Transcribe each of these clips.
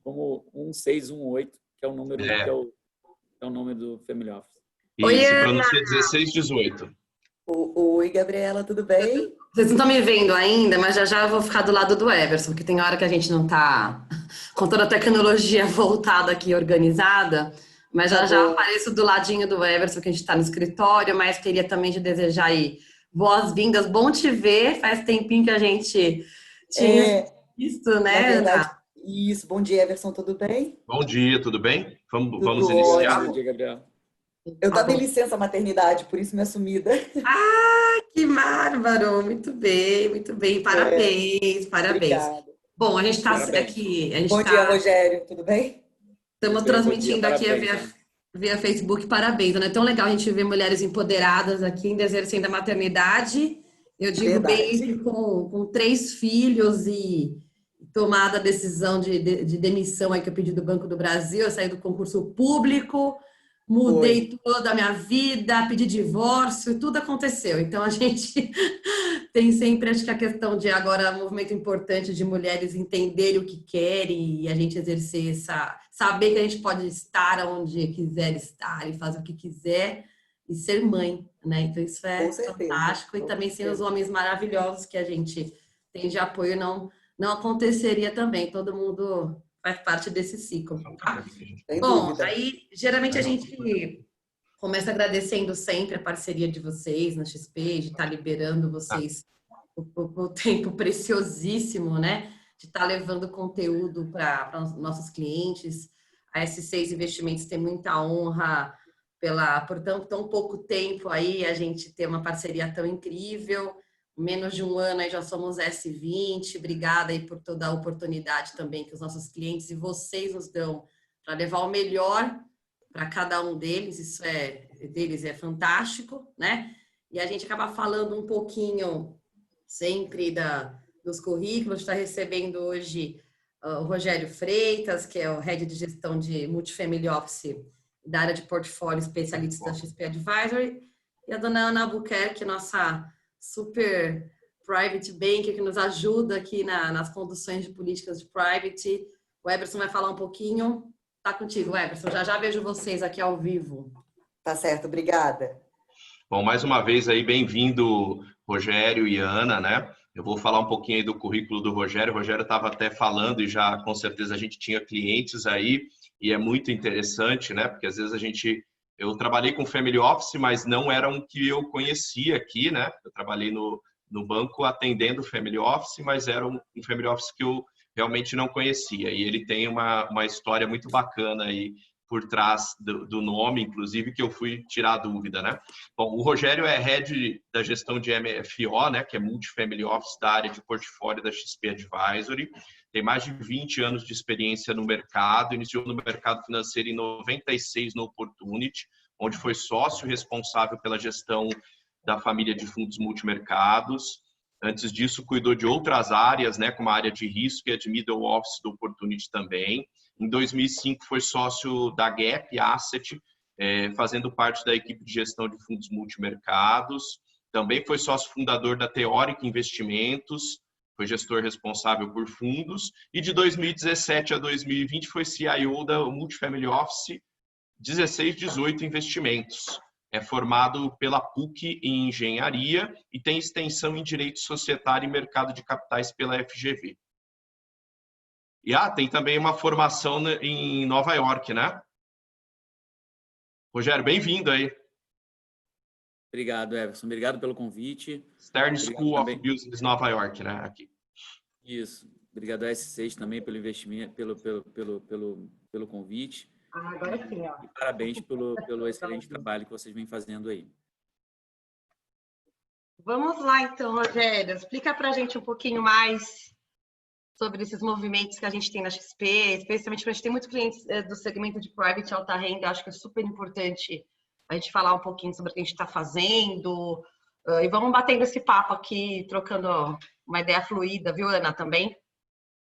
como 1618, que é o número que é o nome do Family Office. Oi, se Ana. pronuncia 1618. Oi, Gabriela, tudo bem? Vocês não estão me vendo ainda, mas já já eu vou ficar do lado do Everson, porque tem hora que a gente não tá com toda a tecnologia voltada aqui, organizada, mas já Tá já bom. apareço do ladinho do Everson, que a gente está no escritório, mas queria também te desejar aí boas-vindas. Bom te ver, faz tempinho que a gente tinha visto, Na né, verdade, Ana? isso. Bom dia, Everson, tudo bem? Bom dia, tudo bem? Vamos Tudo iniciar? ótimo. Bom dia, Gabriel. Eu Tá tava em bom. licença maternidade, por isso minha sumida. Que bárbaro! Muito bem, parabéns, parabéns. Obrigada. Bom, a gente está Parabéns. aqui, a gente Bom dia, está Rogério, tudo bem? Estamos Bom dia, transmitindo aqui parabéns, Ana. via Facebook. Parabéns, Ana. É tão legal a gente ver mulheres empoderadas aqui, ainda exercendo a maternidade. Eu digo bem Verdade. que com 3 filhos e tomada a decisão de demissão aí que eu pedi do Banco do Brasil, eu saí do concurso público, mudei toda a minha vida, pedi divórcio, tudo aconteceu. Então a gente tem sempre, acho que a questão de agora, um movimento importante de mulheres entenderem o que querem e a gente exercer saber que a gente pode estar onde quiser estar e fazer o que quiser e ser mãe, né? Então isso é Com certeza. fantástico. E também sem os homens maravilhosos que a gente tem de apoio, não aconteceria também. Todo mundo faz parte desse ciclo, tá? Sem Bom, dúvida. aí geralmente a gente começa agradecendo sempre a parceria de vocês na XP, de estar liberando vocês o tempo preciosíssimo, né? De estar levando conteúdo para os nossos clientes. A S6 Investimentos tem muita honra por tão pouco tempo aí a gente ter uma parceria tão incrível. Menos de um ano aí já somos S20. Obrigada aí por toda a oportunidade também que os nossos clientes e vocês nos dão para levar o melhor para cada um deles. Isso é fantástico, né? E a gente acaba falando um pouquinho sempre dos currículos. Está recebendo hoje o Rogério Freitas, que é o Head de Gestão de Multifamily Office da área de portfólio especialista da XP Advisory, e a dona Ana Albuquerque, nossa super private banker, que nos ajuda aqui nas conduções de políticas de private. O Everson vai falar um pouquinho. Tá contigo, Everson. Já vejo vocês aqui ao vivo. Tá certo, obrigada. Bom, mais uma vez aí, bem-vindo, Rogério e Ana, né? Eu vou falar um pouquinho aí do currículo do Rogério. O Rogério estava até falando e já, com certeza, a gente tinha clientes aí e é muito interessante, né? Porque às vezes eu trabalhei com Family Office, mas não era um que eu conhecia aqui, né? Eu trabalhei no banco atendendo Family Office, mas era um Family Office que eu realmente não conhecia. E ele tem uma história muito bacana aí por trás do nome, inclusive, que eu fui tirar a dúvida, né? Bom, o Rogério é Head da gestão de MFO, né? Que é Multifamily Office da área de portfólio da XP Advisory. Tem mais de 20 anos de experiência no mercado, iniciou no mercado financeiro em 96 no Opportunity, onde foi sócio responsável pela gestão da família de fundos multimercados. Antes disso, cuidou de outras áreas, né, como a área de risco e a de middle office do Opportunity também. Em 2005, foi sócio da Gap Asset, fazendo parte da equipe de gestão de fundos multimercados. Também foi sócio fundador da Teórica Investimentos, foi gestor responsável por fundos. E de 2017 a 2020, foi CIO da Multifamily Office 1618 Investimentos. É formado pela PUC em Engenharia e tem extensão em Direito Societário e Mercado de Capitais pela FGV. E tem também uma formação em Nova York, né? Rogério, bem-vindo aí. Obrigado, Everson. Obrigado pelo convite. Stern Obrigado School também. of Business, Nova York, né? Aqui. Isso. Obrigado a S6 também pelo investimento, pelo convite. Agora sim, ó. E parabéns pelo excelente trabalho que vocês vêm fazendo aí. Vamos lá, então, Rogério. Explica para a gente um pouquinho mais sobre esses movimentos que a gente tem na XP, especialmente porque a gente tem muitos clientes do segmento de private alta renda. Acho que é super importante a gente falar um pouquinho sobre o que a gente está fazendo. E vamos batendo esse papo aqui, trocando uma ideia fluida, viu, Ana, também?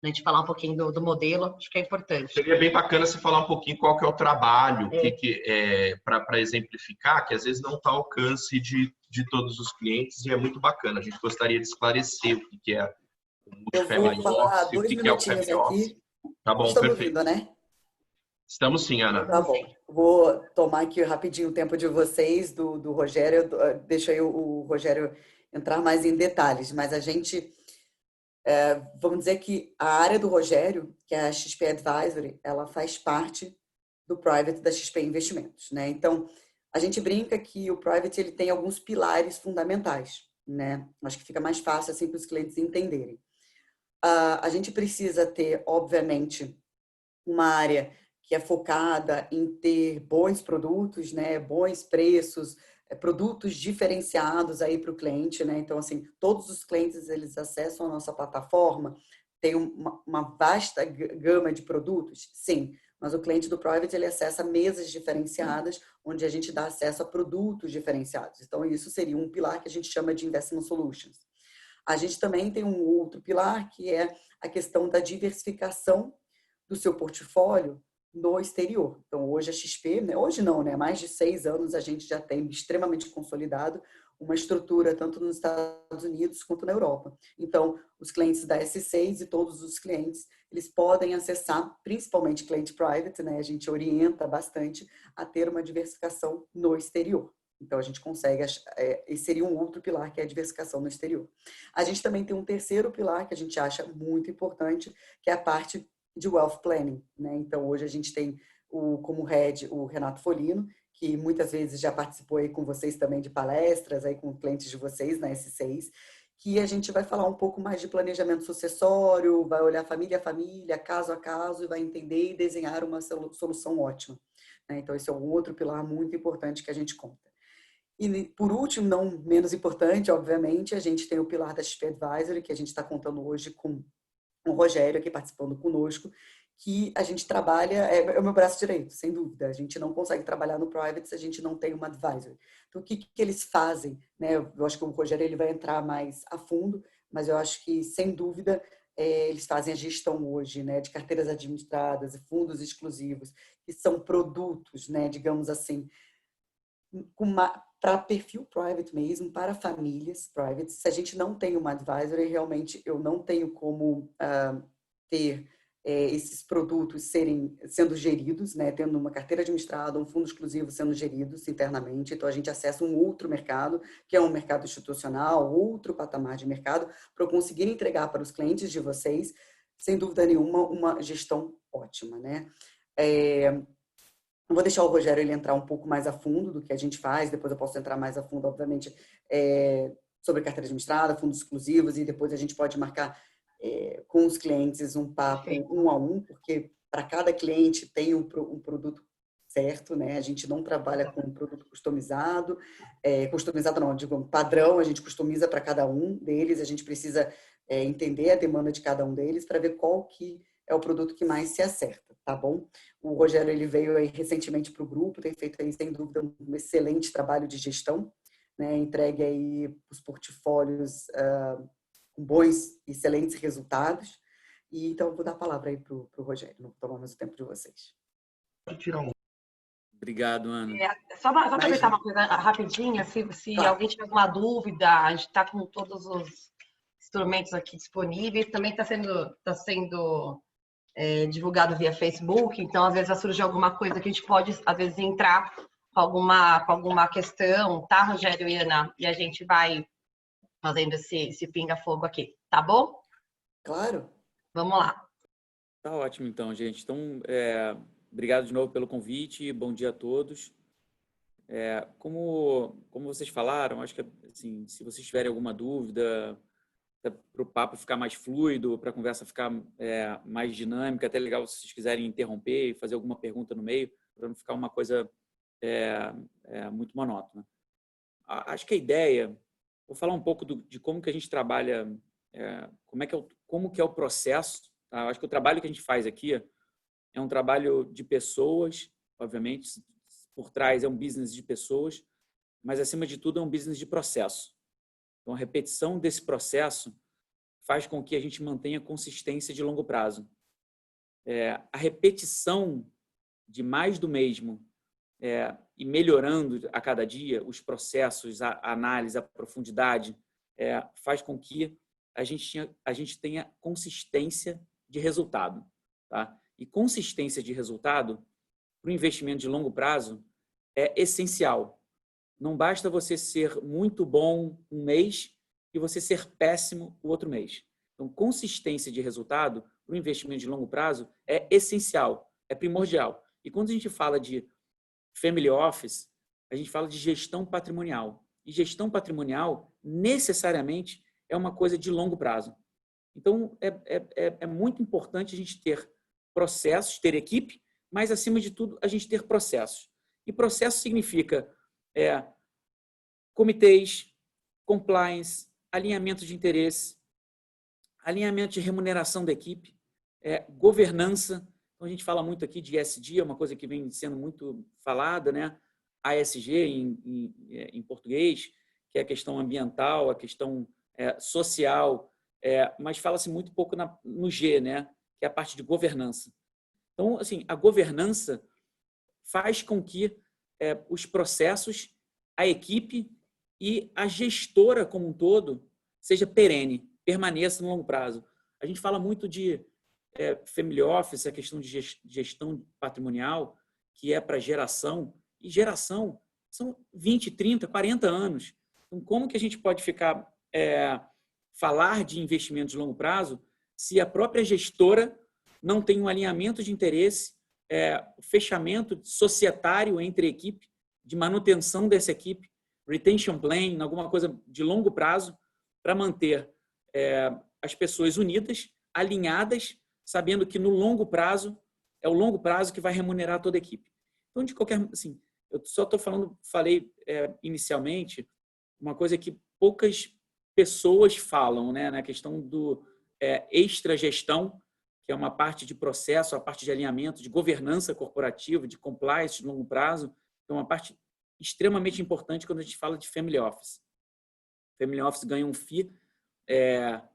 A gente falar um pouquinho do modelo, acho que é importante. Seria bem bacana você falar um pouquinho qual que é o trabalho, para exemplificar, que às vezes não está ao alcance de todos os clientes, e é muito bacana. A gente gostaria de esclarecer o que é o Eu vou Multifamily falar Office, o 2 que é o minutinhos Family Office. aqui. Tá bom, Estão me perfeito. ouvindo, né? Estamos sim, Ana. Tá bom. Vou tomar aqui rapidinho o tempo de vocês, do Rogério. Deixa aí o Rogério entrar mais em detalhes, mas a gente, vamos dizer que a área do Rogério, que é a XP Advisory, ela faz parte do Private da XP Investimentos, né? Então, a gente brinca que o Private ele tem alguns pilares fundamentais, né? Acho que fica mais fácil assim para os clientes entenderem. A gente precisa ter, obviamente, uma área que é focada em ter bons produtos, né, bons preços, produtos diferenciados aí para o cliente, né? Então, assim, todos os clientes eles acessam a nossa plataforma, tem uma vasta gama de produtos, sim, mas o cliente do Private ele acessa mesas diferenciadas, onde a gente dá acesso a produtos diferenciados. Então, isso seria um pilar que a gente chama de Investment Solutions. A gente também tem um outro pilar que é a questão da diversificação do seu portfólio no exterior. Então, hoje a XP, né, hoje não, né, há mais de 6 anos a gente já tem extremamente consolidado uma estrutura tanto nos Estados Unidos quanto na Europa. Então, os clientes da S6 e todos os clientes, eles podem acessar, principalmente cliente private, né, a gente orienta bastante a ter uma diversificação no exterior. Então, a gente consegue, esse seria um outro pilar, que é a diversificação no exterior. A gente também tem um terceiro pilar que a gente acha muito importante, que é a parte de Wealth Planning, né? Então, hoje a gente tem como head o Renato Folino, que muitas vezes já participou aí com vocês também de palestras, aí com clientes de vocês na S6, que a gente vai falar um pouco mais de planejamento sucessório, vai olhar família a família, caso a caso, e vai entender e desenhar uma solução ótima, né? Então, esse é um outro pilar muito importante que a gente conta. E, por último, não menos importante, obviamente, a gente tem o pilar da XP Advisory, que a gente está contando hoje com o Rogério aqui participando conosco, que a gente trabalha, é o meu braço direito, sem dúvida. A gente não consegue trabalhar no private se a gente não tem uma advisor. Então, o que eles fazem? Né? Eu acho que o Rogério ele vai entrar mais a fundo, mas eu acho que, sem dúvida, eles fazem a gestão hoje, né, de carteiras administradas e fundos exclusivos, que são produtos, né, digamos assim, para perfil private mesmo, para famílias private. Se a gente não tem uma advisory, realmente eu não tenho como ter esses produtos sendo geridos, né? Tendo uma carteira administrada, um fundo exclusivo sendo geridos internamente. Então, a gente acessa um outro mercado, que é um mercado institucional, outro patamar de mercado, para eu conseguir entregar para os clientes de vocês, sem dúvida nenhuma, uma gestão ótima, né? Eu vou deixar o Rogério ele entrar um pouco mais a fundo do que a gente faz, depois eu posso entrar mais a fundo, obviamente, sobre carteira administrada, fundos exclusivos, e depois a gente pode marcar com os clientes um papo um a um, porque para cada cliente tem um produto certo, né? A gente não trabalha com um produto customizado, customizado não, digo, padrão, a gente customiza para cada um deles, a gente precisa entender a demanda de cada um deles para ver qual que é o produto que mais se acerta, tá bom? O Rogério ele veio aí recentemente para o grupo, tem feito aí, sem dúvida, um excelente trabalho de gestão, né? Entregue aí os portfólios com bons, excelentes resultados. E então eu vou dar a palavra aí para o Rogério, não vou tomar mais o tempo de vocês. Obrigado, Ana. Só aproveitar uma coisa rapidinha, se Claro. alguém tiver alguma dúvida, a gente está com todos os instrumentos aqui disponíveis, também está sendo divulgado via Facebook, então às vezes vai surgir alguma coisa que a gente pode, às vezes, entrar com alguma questão, tá, Rogério e Ana? E a gente vai fazendo esse pinga-fogo aqui, tá bom? Claro. Vamos lá. Tá ótimo, então, gente. Então, obrigado de novo pelo convite, bom dia a todos. Como vocês falaram, acho que, assim, se vocês tiverem alguma dúvida, para o papo ficar mais fluido, para a conversa ficar mais dinâmica, até legal se vocês quiserem interromper e fazer alguma pergunta no meio, para não ficar uma coisa muito monótona. Acho que a ideia, vou falar um pouco de como que a gente trabalha, como que é o processo. Tá? Acho que o trabalho que a gente faz aqui é um trabalho de pessoas, obviamente, por trás é um business de pessoas, mas acima de tudo é um business de processo. Então, a repetição desse processo faz com que a gente mantenha consistência de longo prazo. A repetição de mais do mesmo e melhorando a cada dia os processos, a análise, a profundidade, faz com que a gente tenha consistência de resultado. tá? E consistência de resultado para o investimento de longo prazo é essencial. Não basta você ser muito bom um mês e você ser péssimo o outro mês. Então, consistência de resultado para o investimento de longo prazo é essencial, é primordial. E quando a gente fala de family office, a gente fala de gestão patrimonial. E gestão patrimonial, necessariamente, é uma coisa de longo prazo. Então, é muito importante a gente ter processos, ter equipe, mas, acima de tudo, a gente ter processos. E processo significa comitês, compliance, alinhamento de interesse, alinhamento de remuneração da equipe, governança. Então, a gente fala muito aqui de ESG, é uma coisa que vem sendo muito falada, né? ASG em português, que é a questão ambiental, a questão social, mas fala-se muito pouco no G, né? Que é a parte de governança. Então, assim, a governança faz com que os processos, a equipe e a gestora como um todo seja perene, permaneça no longo prazo. A gente fala muito de family office, a questão de gestão patrimonial, que é para geração, e geração são 20, 30, 40 anos. Então, como que a gente pode falar de investimento de longo prazo se a própria gestora não tem um alinhamento de interesse, fechamento societário entre a equipe, de manutenção dessa equipe, retention plan, alguma coisa de longo prazo, para manter as pessoas unidas, alinhadas, sabendo que no longo prazo é o longo prazo que vai remunerar toda a equipe. Então, de qualquer, assim, eu só falei inicialmente uma coisa que poucas pessoas falam, né, na questão do extra gestão, que é uma parte de processo, a parte de alinhamento, de governança corporativa, de compliance de longo prazo, é uma parte extremamente importante quando a gente fala de family office. Family office ganha um FII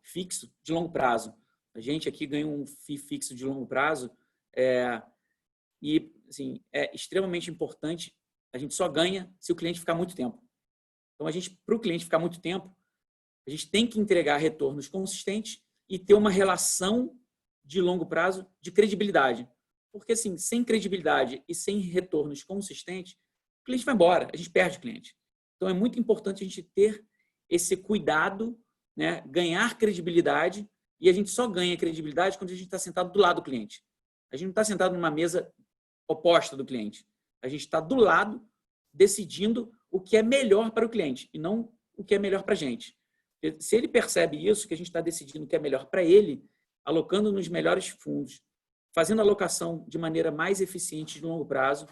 fixo de longo prazo. A gente aqui ganha um FII fixo de longo prazo e, assim, é extremamente importante. A gente só ganha se o cliente ficar muito tempo. Então, para o cliente ficar muito tempo, a gente tem que entregar retornos consistentes e ter uma relação de longo prazo de credibilidade. Porque, assim, sem credibilidade e sem retornos consistentes, o cliente vai embora, a gente perde o cliente. Então, é muito importante a gente ter esse cuidado, né, ganhar credibilidade, e a gente só ganha credibilidade quando a gente está sentado do lado do cliente. A gente não está sentado numa mesa oposta do cliente. A gente está do lado decidindo o que é melhor para o cliente e não o que é melhor para a gente. Se ele percebe isso, que a gente está decidindo o que é melhor para ele, alocando nos melhores fundos, fazendo a alocação de maneira mais eficiente de longo prazo,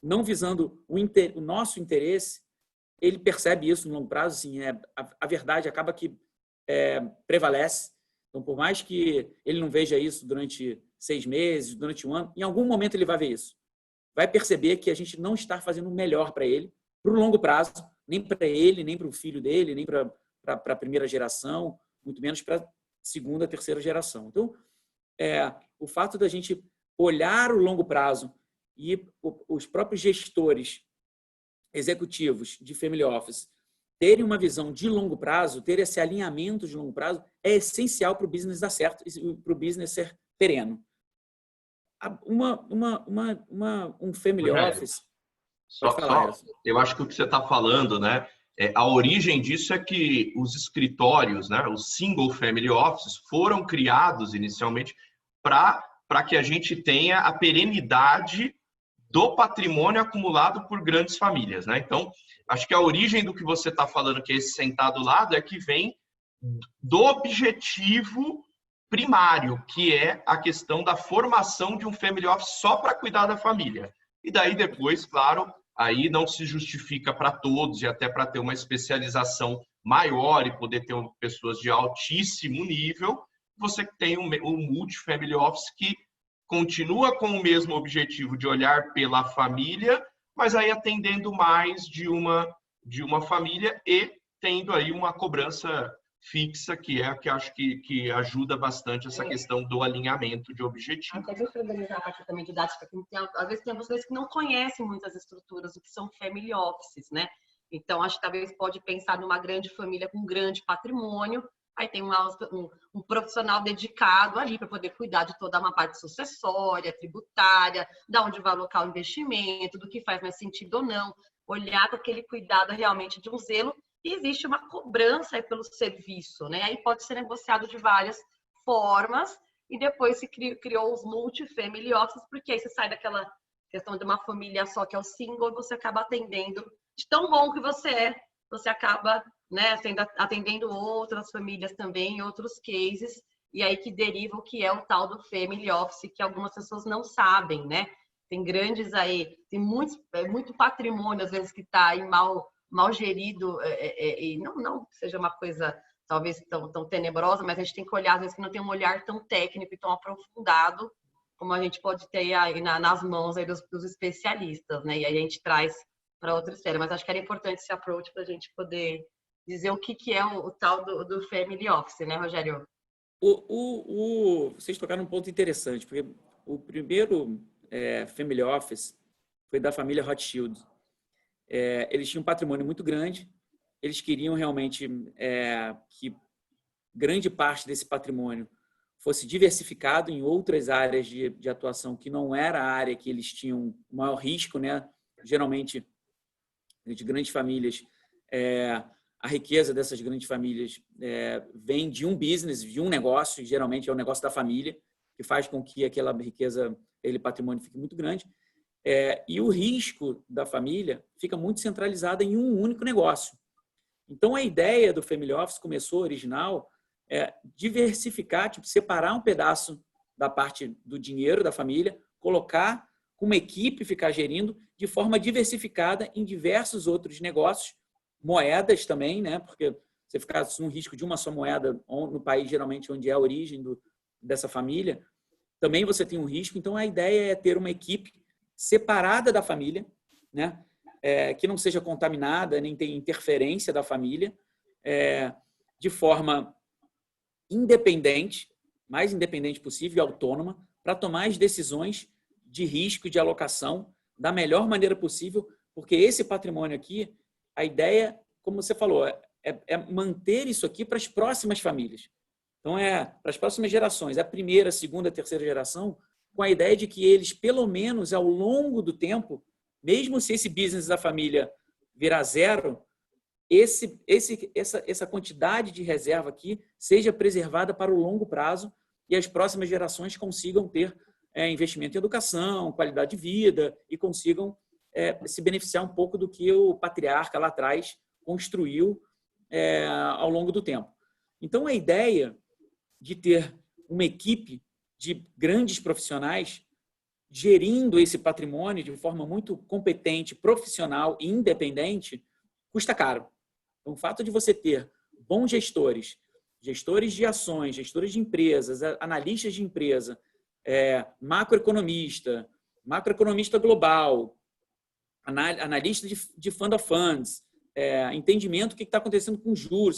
não visando o nosso interesse, ele percebe isso no longo prazo, assim, a verdade acaba que prevalece. Então, por mais que ele não veja isso durante 6 meses, durante um ano, em algum momento ele vai ver isso. Vai perceber que a gente não está fazendo o melhor para ele, para o longo prazo, nem para ele, nem para o filho dele, nem para a primeira geração, muito menos para a segunda, terceira geração. Então, o fato da gente olhar o longo prazo e os próprios gestores executivos de family office terem uma visão de longo prazo, ter esse alinhamento de longo prazo, é essencial para o business dar certo e para o business ser pereno. Um family office... Eu acho que o que você está falando, né? A origem disso é que os escritórios, né, os single family offices, foram criados inicialmente para que a gente tenha a perenidade do patrimônio acumulado por grandes famílias, né? Então, acho que a origem do que você está falando, que é esse sentar do lado, é que vem do objetivo primário, que é a questão da formação de um family office só para cuidar da família. E daí depois, claro, aí não se justifica para todos e até para ter uma especialização maior e poder ter pessoas de altíssimo nível, você tem um multi-family office que continua com o mesmo objetivo de olhar pela família, mas aí atendendo mais de uma família e tendo aí uma cobrança fixa, que é a que acho que ajuda bastante essa questão do alinhamento de objetivos. Até para organizar a parte também de dados, porque às vezes tem vocês que não conhecem muitas estruturas, o que são family offices, né? Então, acho que talvez pode pensar numa grande família com grande patrimônio, aí tem um profissional dedicado ali para poder cuidar de toda uma parte sucessória, tributária, da onde vai alocar o investimento, do que faz mais sentido ou não, olhar com aquele cuidado realmente de um zelo, e existe uma cobrança aí pelo serviço, né? Aí pode ser negociado de várias formas, e depois se criou os multi-family offices, porque aí você sai daquela questão de uma família só que é o single, e você acaba atendendo, de tão bom que você é, você acaba, né, atendendo outras famílias também, outros cases, e aí que deriva o que é o tal do family office, que algumas pessoas não sabem, né? Tem grandes aí, tem muito patrimônio, às vezes, que está aí mal gerido, e não que seja uma coisa talvez tão tenebrosa, mas a gente tem que olhar, às vezes, que não tem um olhar tão técnico e tão aprofundado como a gente pode ter aí nas mãos aí dos especialistas, né? E aí a gente traz para outra esfera. Mas acho que era importante esse approach para a gente poder dizer o que é o tal do family office, né, Rogério? Vocês tocaram um ponto interessante, porque o primeiro family office foi da família Rothschild. Eles tinham um patrimônio muito grande, eles queriam realmente que grande parte desse patrimônio fosse diversificado em outras áreas de atuação que não era a área que eles tinham maior risco, né? Geralmente, de grandes famílias, a riqueza dessas grandes famílias vem de um business, de um negócio, geralmente é o negócio da família, que faz com que aquela riqueza, aquele patrimônio fique muito grande. E o risco da família fica muito centralizado em um único negócio. Então, a ideia do Family Office começou, original, diversificar, separar um pedaço da parte do dinheiro da família, colocar com uma equipe, ficar gerindo de forma diversificada em diversos outros negócios, moedas também, né? Porque você ficar no risco de uma só moeda no país, geralmente, onde é a origem dessa família, também você tem um risco. Então, a ideia é ter uma equipe separada da família, né? Que não seja contaminada, nem tenha interferência da família, de forma independente, mais independente possível e autônoma, para tomar as decisões de risco e de alocação da melhor maneira possível, porque esse patrimônio aqui, a ideia, como você falou, é manter isso aqui para as próximas famílias. Então, para as próximas gerações, a primeira, a segunda, a terceira geração, com a ideia de que eles, pelo menos ao longo do tempo, mesmo se esse business da família virar zero, essa quantidade de reserva aqui seja preservada para o longo prazo e as próximas gerações consigam ter investimento em educação, qualidade de vida e consigam se beneficiar um pouco do que o patriarca lá atrás construiu ao longo do tempo. Então, a ideia de ter uma equipe de grandes profissionais gerindo esse patrimônio de forma muito competente, profissional e independente, custa caro. Então, o fato de você ter bons gestores, gestores de ações, gestores de empresas, analistas de empresa, macroeconomista global, analista de fund of funds, entendimento do que está acontecendo com juros.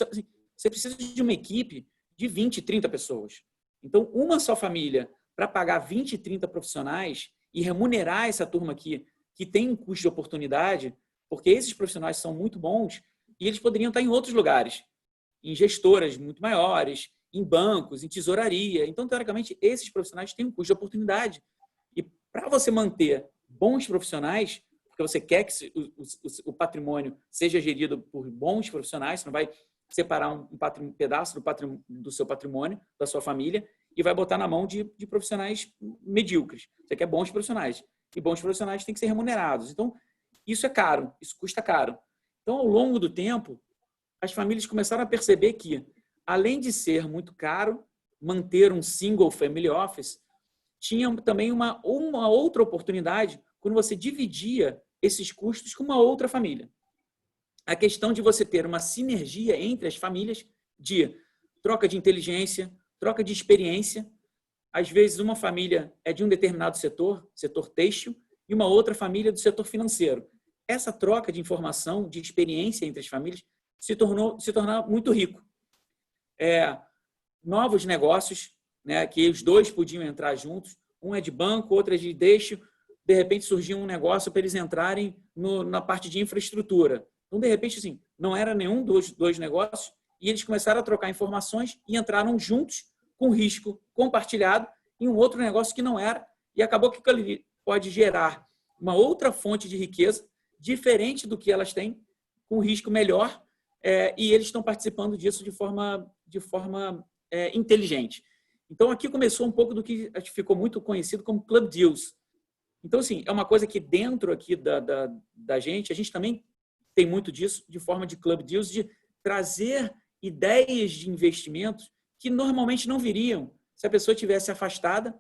Você precisa de uma equipe de 20, 30 pessoas. Então, uma só família, para pagar 20, 30 profissionais e remunerar essa turma aqui, que tem um custo de oportunidade, porque esses profissionais são muito bons e eles poderiam estar em outros lugares, em gestoras muito maiores, em bancos, em tesouraria. Então, teoricamente, esses profissionais têm um custo de oportunidade. E para você manter bons profissionais, porque você quer que o patrimônio seja gerido por bons profissionais, você não vai separar um pedaço do seu patrimônio, da sua família, e vai botar na mão de profissionais medíocres. Você quer bons profissionais. E bons profissionais têm que ser remunerados. Então, isso é caro, isso custa caro. Então, ao longo do tempo, as famílias começaram a perceber que, além de ser muito caro manter um single family office, tinha também uma outra oportunidade quando você dividia esses custos com uma outra família. A questão de você ter uma sinergia entre as famílias de troca de inteligência, troca de experiência. Às vezes, uma família é de um determinado setor têxtil, e uma outra família do setor financeiro. Essa troca de informação, de experiência entre as famílias, se tornou muito rico. Novos negócios, né, que os dois podiam entrar juntos, um é de banco, outro é de têxtil, de repente surgiu um negócio para eles entrarem na parte de infraestrutura. Então, de repente, assim, não era nenhum dos dois negócios e eles começaram a trocar informações e entraram juntos com risco compartilhado em um outro negócio que não era, e acabou que ele pode gerar uma outra fonte de riqueza diferente do que elas têm, com risco melhor, e eles estão participando disso de forma inteligente. Então, aqui começou um pouco do que ficou muito conhecido como Club Deals. Então, assim, é uma coisa que dentro aqui da gente, a gente também tem muito disso, de forma de Club Deals, de trazer ideias de investimentos que normalmente não viriam se a pessoa tivesse afastada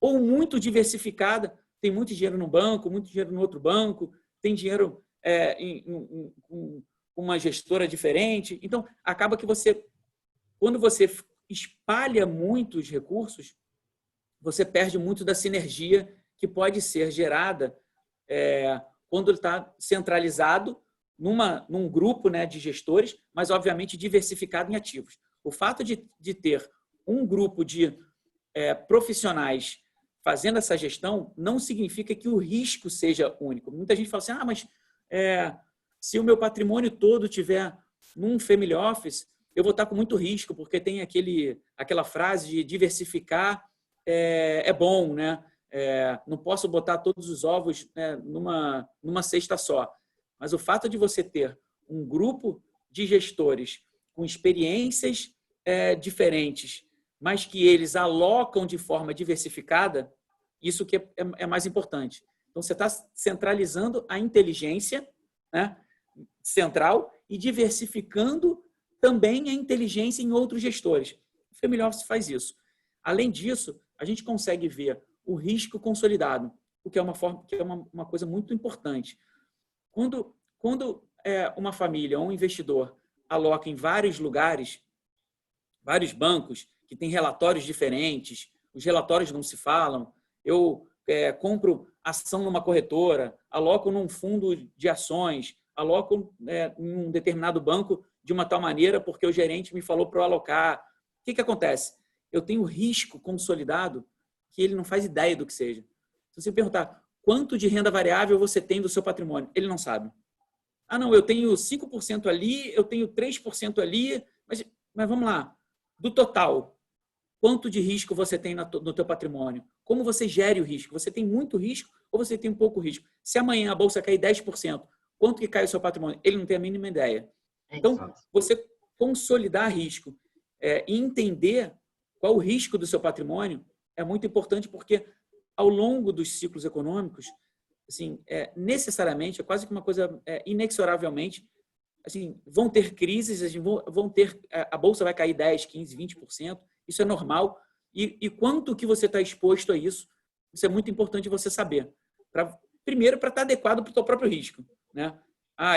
ou muito diversificada. Tem muito dinheiro no banco, muito dinheiro no outro banco, tem dinheiro com uma gestora diferente. Então, acaba que quando você espalha muitos recursos, você perde muito da sinergia que pode ser gerada quando ele está centralizado num grupo, né, de gestores, mas, obviamente, diversificado em ativos. O fato de ter um grupo de profissionais fazendo essa gestão não significa que o risco seja único. Muita gente fala assim, mas se o meu patrimônio todo tiver num family office, eu vou estar com muito risco, porque tem aquela frase de diversificar é bom, né? Não posso botar todos os ovos, né, numa cesta só. Mas o fato de você ter um grupo de gestores com experiências diferentes, mas que eles alocam de forma diversificada, isso que é mais importante. Então, você está centralizando a inteligência, né, central e diversificando também a inteligência em outros gestores. O Family Office faz isso. Além disso, a gente consegue ver o risco consolidado, o que é uma coisa muito importante. Quando uma família ou um investidor aloca em vários lugares, vários bancos que têm relatórios diferentes, os relatórios não se falam, eu compro ação numa corretora, aloco num fundo de ações, aloco em um determinado banco de uma tal maneira porque o gerente me falou para eu alocar. O que acontece? Eu tenho risco consolidado que ele não faz ideia do que seja. Se você perguntar quanto de renda variável você tem do seu patrimônio, ele não sabe. Não, eu tenho 5% ali, eu tenho 3% ali, mas vamos lá. Do total, quanto de risco você tem no teu patrimônio? Como você gere o risco? Você tem muito risco ou você tem pouco risco? Se amanhã a bolsa cair 10%, quanto que cai o seu patrimônio? Ele não tem a mínima ideia. Então, você consolidar risco e entender qual o risco do seu patrimônio é muito importante, porque ao longo dos ciclos econômicos, assim, necessariamente, é quase que uma coisa inexoravelmente, assim, vão ter crises, a bolsa vai cair 10%, 15%, 20%, isso é normal. E quanto que você está exposto a isso, isso é muito importante você saber. Primeiro, para estar adequado para o seu próprio risco, né?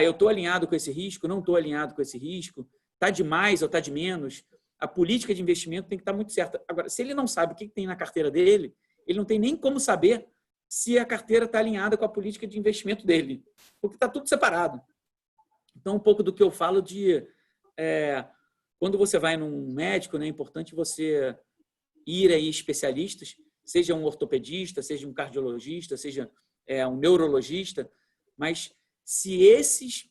Eu estou alinhado com esse risco, não estou alinhado com esse risco, está de mais ou está de menos. A política de investimento tem que estar muito certa. Agora, se ele não sabe o que tem na carteira dele, ele não tem nem como saber se a carteira está alinhada com a política de investimento dele, porque está tudo separado. Então, um pouco do que eu falo quando você vai num médico, né, é importante você ir aí especialistas, seja um ortopedista, seja um cardiologista, seja um neurologista, mas se esses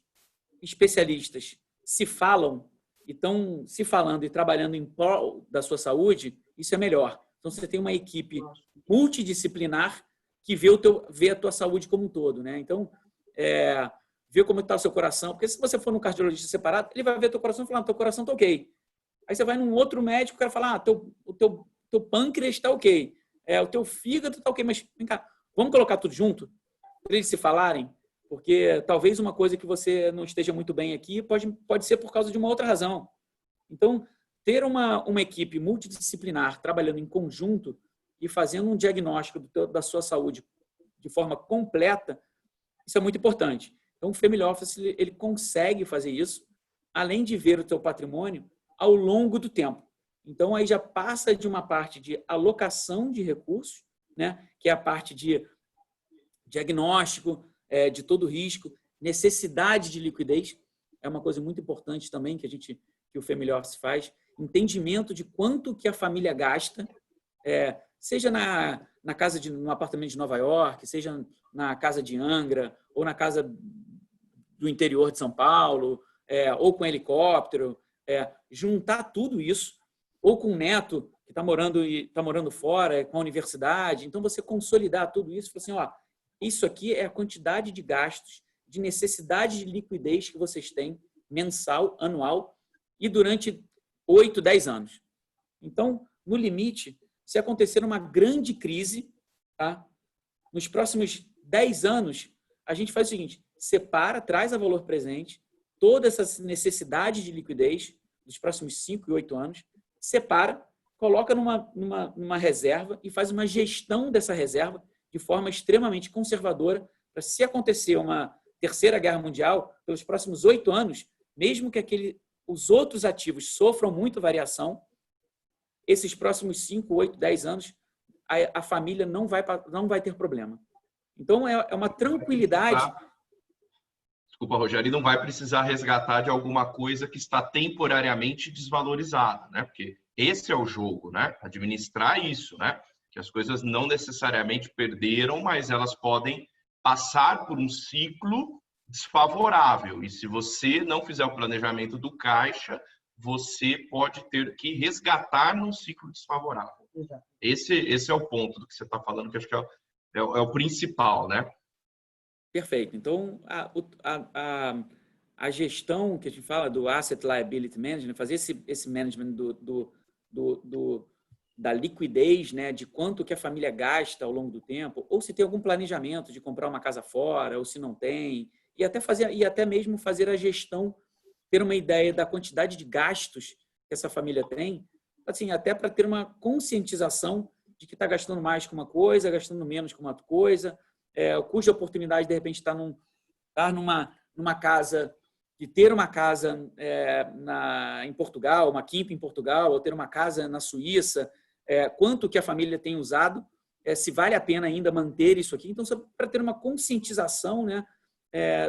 especialistas se falam e estão se falando e trabalhando em prol da sua saúde, isso é melhor. Então, você tem uma equipe multidisciplinar que vê a tua saúde como um todo, né? Então, ver como está o seu coração. Porque se você for num cardiologista separado, ele vai ver teu coração e falar, teu coração está ok. Aí você vai num outro médico, o cara fala, o teu pâncreas está ok. O teu fígado está ok. Mas, vem cá, vamos colocar tudo junto? Para eles se falarem? Porque talvez uma coisa que você não esteja muito bem aqui pode ser por causa de uma outra razão. Então, ter uma equipe multidisciplinar trabalhando em conjunto e fazendo um diagnóstico da sua saúde de forma completa, isso é muito importante. Então, o Family Office ele consegue fazer isso, além de ver o teu patrimônio ao longo do tempo. Então, aí já passa de uma parte de alocação de recursos, né, que é a parte de diagnóstico de todo risco, necessidade de liquidez, é uma coisa muito importante também que o Family Office faz, entendimento de quanto que a família gasta, seja na casa no apartamento de Nova York, seja na casa de Angra, ou na casa do interior de São Paulo, ou com helicóptero. juntar tudo isso, ou com um neto que está morando fora, com a universidade. Então, você consolidar tudo isso e falar assim, isso aqui é a quantidade de gastos, de necessidade de liquidez que vocês têm, mensal, anual, e durante 8, 10 anos. Então, no limite, se acontecer uma grande crise, tá? Nos próximos 10 anos, a gente faz o seguinte, separa, traz a valor presente, toda essa necessidade de liquidez dos próximos 5 e 8 anos, separa, coloca numa reserva e faz uma gestão dessa reserva de forma extremamente conservadora para, se acontecer uma terceira guerra mundial, pelos próximos 8 anos, mesmo que os outros ativos sofram muito variação, esses próximos 5, 8, 10 anos, a família não vai ter problema. Então, é uma tranquilidade. Desculpa, Rogério, e não vai precisar resgatar de alguma coisa que está temporariamente desvalorizada, né? Porque esse é o jogo, né? Administrar isso, né? Que as coisas não necessariamente perderam, mas elas podem passar por um ciclo desfavorável. E se você não fizer o planejamento do caixa, você pode ter que resgatar num ciclo desfavorável. Exato. Esse é o ponto do que você está falando, que acho que é o principal, né? Perfeito. Então, a gestão que a gente fala do Asset Liability Management, fazer esse management da liquidez, né, de quanto que a família gasta ao longo do tempo, ou se tem algum planejamento de comprar uma casa fora, ou se não tem, e até mesmo fazer a gestão, ter uma ideia da quantidade de gastos que essa família tem, assim, até para ter uma conscientização de que está gastando mais com uma coisa, gastando menos com uma outra coisa, cuja oportunidade, de repente, está numa casa, de ter uma casa em Portugal, uma quinta em Portugal, ou ter uma casa na Suíça, quanto que a família tem usado, se vale a pena ainda manter isso aqui. Então, só para ter uma conscientização, né,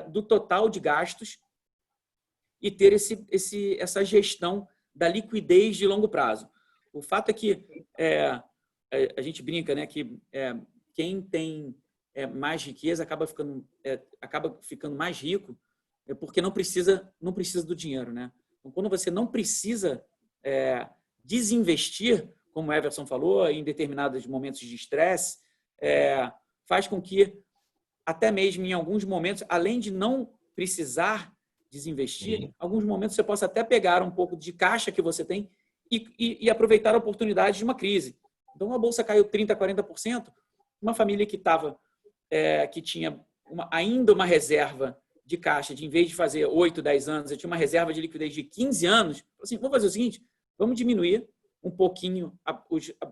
do total de gastos e ter essa gestão da liquidez de longo prazo. O fato é que a gente brinca, né, que quem tem mais riqueza acaba ficando mais rico porque não precisa do dinheiro, né? Então, quando você não precisa desinvestir, como o Everson falou, em determinados momentos de estresse, faz com que, até mesmo em alguns momentos, além de não precisar desinvestir, alguns momentos você possa até pegar um pouco de caixa que você tem e aproveitar a oportunidade de uma crise. Então, a bolsa caiu 30%, 40%, uma família que tinha ainda uma reserva de caixa, em vez de fazer 8, 10 anos, eu tinha uma reserva de liquidez de 15 anos, assim, vamos fazer o seguinte, vamos diminuir um pouquinho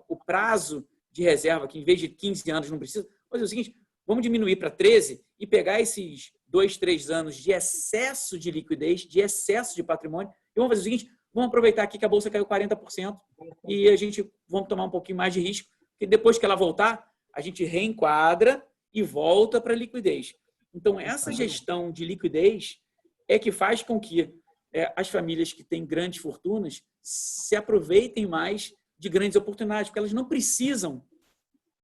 o prazo de reserva, que em vez de 15 anos não precisa, vamos fazer o seguinte, vamos diminuir para 13 e pegar esses 2, 3 anos de excesso de liquidez, de excesso de patrimônio, e vamos fazer o seguinte, vamos aproveitar aqui que a bolsa caiu 40% e vamos tomar um pouquinho mais de risco, porque depois que ela voltar, a gente reenquadra e volta para a liquidez. Então, essa gestão de liquidez é que faz com que as famílias que têm grandes fortunas se aproveitem mais de grandes oportunidades, porque elas não precisam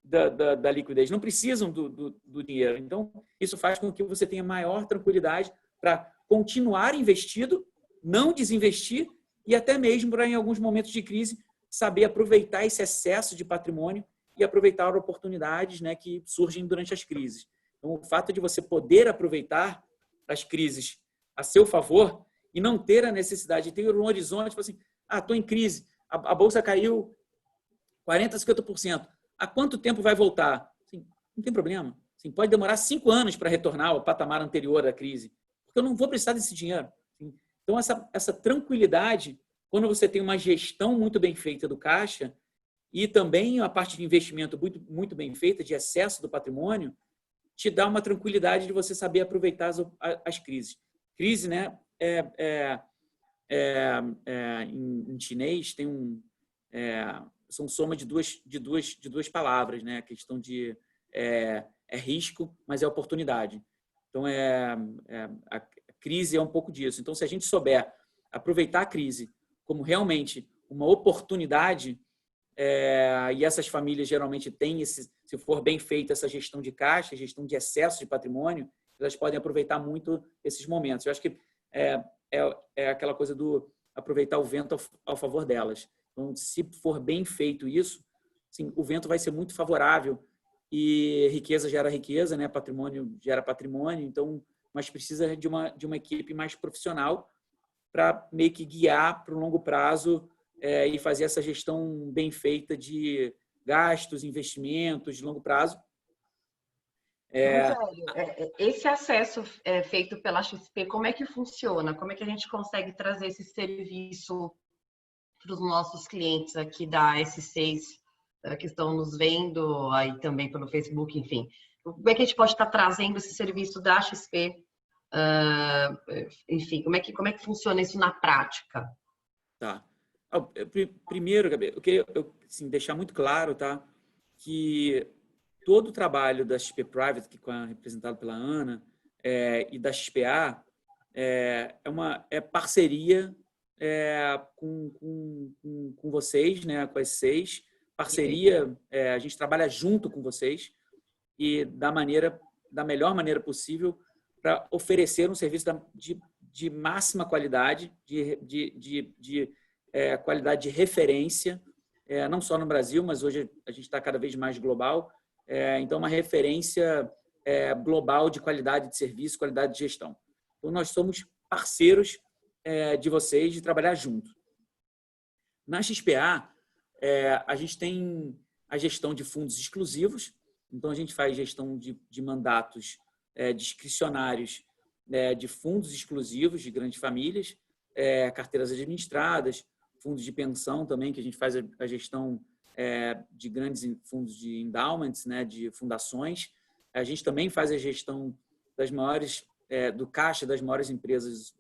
da liquidez, não precisam do dinheiro. Então, isso faz com que você tenha maior tranquilidade para continuar investido, não desinvestir e até mesmo para, em alguns momentos de crise, saber aproveitar esse excesso de patrimônio e aproveitar oportunidades, né, que surgem durante as crises. Então, o fato de você poder aproveitar as crises a seu favor e não ter a necessidade de ter um horizonte, tipo assim, estou em crise, a bolsa caiu 40%, 50%. Há quanto tempo vai voltar? Assim, não tem problema. Assim, pode demorar 5 anos para retornar ao patamar anterior à crise, porque eu não vou precisar desse dinheiro. Assim, então, essa tranquilidade, quando você tem uma gestão muito bem feita do caixa e também a parte de investimento muito, muito bem feita, de excesso do patrimônio, te dá uma tranquilidade de você saber aproveitar as crises. Crise, né? Em chinês tem são soma de duas palavras, né? A questão de risco, mas é oportunidade. Então, a crise é um pouco disso. Então, se a gente souber aproveitar a crise como realmente uma oportunidade, e essas famílias geralmente têm, se for bem feita essa gestão de caixa, gestão de excesso de patrimônio, elas podem aproveitar muito esses momentos. Eu acho que é aquela coisa aproveitar o vento ao favor delas. Então, se for bem feito isso, sim, o vento vai ser muito favorável e riqueza gera riqueza, né? Patrimônio gera patrimônio. Então, mas precisa de uma equipe mais profissional para meio que guiar para o longo prazo e fazer essa gestão bem feita de gastos, investimentos de longo prazo. Esse acesso feito pela XP, como é que funciona? Como é que a gente consegue trazer esse serviço para os nossos clientes aqui da S6 que estão nos vendo aí também pelo Facebook, enfim? Como é que a gente pode estar trazendo esse serviço da XP? Enfim, como é que funciona isso na prática? Tá. Primeiro, Gabi, eu queria assim, deixar muito claro, tá, que todo o trabalho da XP Private, que é representado pela Ana, e da XPA, é parceria com vocês, né, com as seis. Parceria, a gente trabalha junto com vocês e da melhor maneira possível para oferecer um serviço de máxima qualidade, de qualidade de referência, não só no Brasil, mas hoje a gente está cada vez mais global. Então, uma referência global de qualidade de serviço, qualidade de gestão. Então, nós somos parceiros de vocês de trabalhar junto. Na XPA, a gente tem a gestão de fundos exclusivos. Então, a gente faz gestão de mandatos discricionários de fundos exclusivos de grandes famílias, carteiras administradas, fundos de pensão também, que a gente faz a gestão de grandes fundos de endowments, né, de fundações. A gente também faz a gestão do caixa das maiores empresas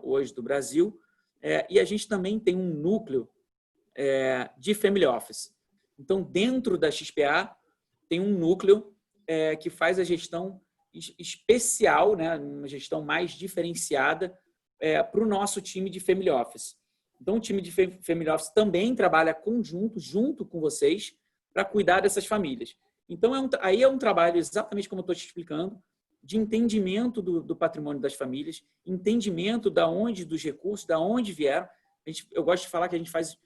hoje do Brasil. E a gente também tem um núcleo de family office. Então, dentro da XPA, tem um núcleo que faz a gestão especial, né, uma gestão mais diferenciada para o nosso time de family office. Então, o time de family office também trabalha junto com vocês, para cuidar dessas famílias. Então, aí é um trabalho, exatamente como eu estou te explicando, de entendimento do patrimônio das famílias, entendimento dos recursos, da onde vieram. Eu gosto de falar que a gente faz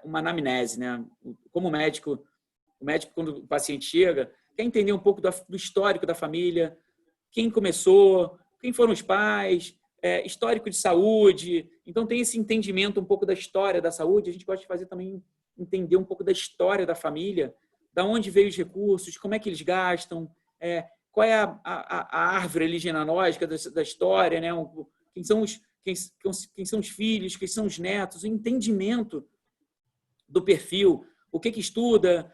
uma anamnese, né? Como o médico, quando o paciente chega, quer entender um pouco do histórico da família, quem começou, quem foram os pais, histórico de saúde. Então, tem esse entendimento um pouco da história da saúde. A gente gosta de fazer também entender um pouco da história da família, da onde veio os recursos, como é que eles gastam, qual é a árvore genealógica da história, né? Quem são os filhos, quem são os netos, o entendimento do perfil, o que estuda,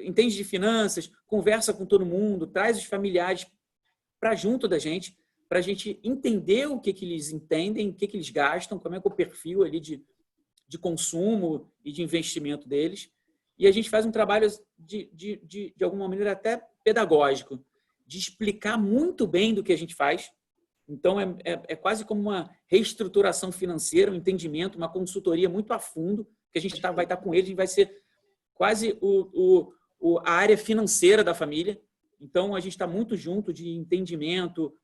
entende de finanças, conversa com todo mundo, traz os familiares para junto da gente, para a gente entender o que eles entendem, o que eles gastam, como é que é o perfil ali de consumo e de investimento deles. E a gente faz um trabalho de alguma maneira até pedagógico, de explicar muito bem do que a gente faz. Então, é quase como uma reestruturação financeira, um entendimento, uma consultoria muito a fundo, que a gente vai estar com eles, a gente vai ser quase a área financeira da família. Então, a gente está muito junto de entendimento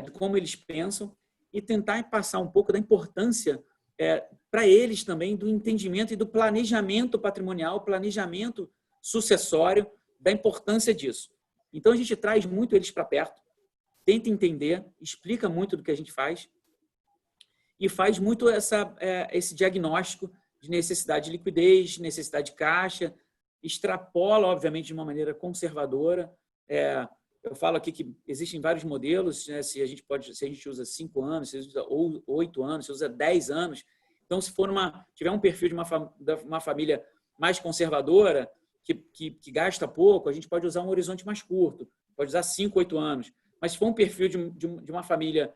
de como eles pensam e tentar passar um pouco da importância para eles também do entendimento e do planejamento patrimonial, planejamento sucessório, da importância disso. Então, a gente traz muito eles para perto, tenta entender, explica muito do que a gente faz e faz muito esse diagnóstico de necessidade de liquidez, necessidade de caixa, extrapola, obviamente, de uma maneira conservadora. Eu falo aqui que existem vários modelos, né? Se a gente usa 5 anos, se usa 8 anos, se usa 10 anos. Então, se tiver um perfil de uma família mais conservadora, que gasta pouco, a gente pode usar um horizonte mais curto, pode usar 5, 8 anos. Mas se for um perfil de uma família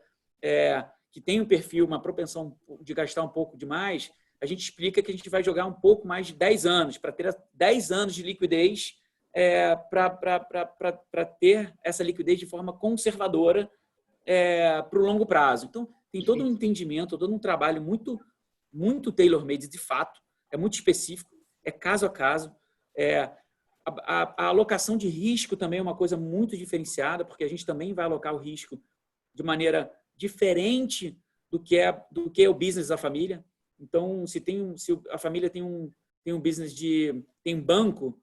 que tem um perfil, uma propensão de gastar um pouco demais, a gente explica que a gente vai jogar um pouco mais de 10 anos, para ter 10 anos de liquidez, para ter essa liquidez de forma conservadora para o longo prazo. Então, tem todo um entendimento, todo um trabalho muito, muito tailor-made, de fato, é muito específico, é caso a caso. A alocação de risco também é uma coisa muito diferenciada, porque a gente também vai alocar o risco de maneira diferente que é o business da família. Então, se a família tem um business tem um banco,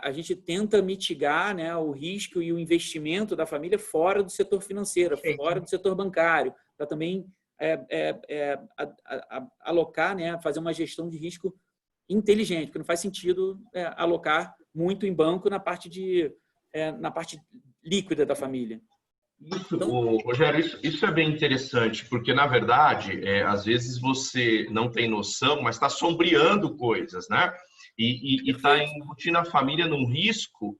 a gente tenta mitigar, né, o risco e o investimento da família fora do setor financeiro, fora do setor bancário, para também alocar, né, fazer uma gestão de risco inteligente, porque não faz sentido alocar muito em banco na parte líquida da família. Então, Rogério, isso é bem interessante, porque, na verdade, às vezes você não tem noção, mas está sombreando coisas, né? E está embutindo a família num risco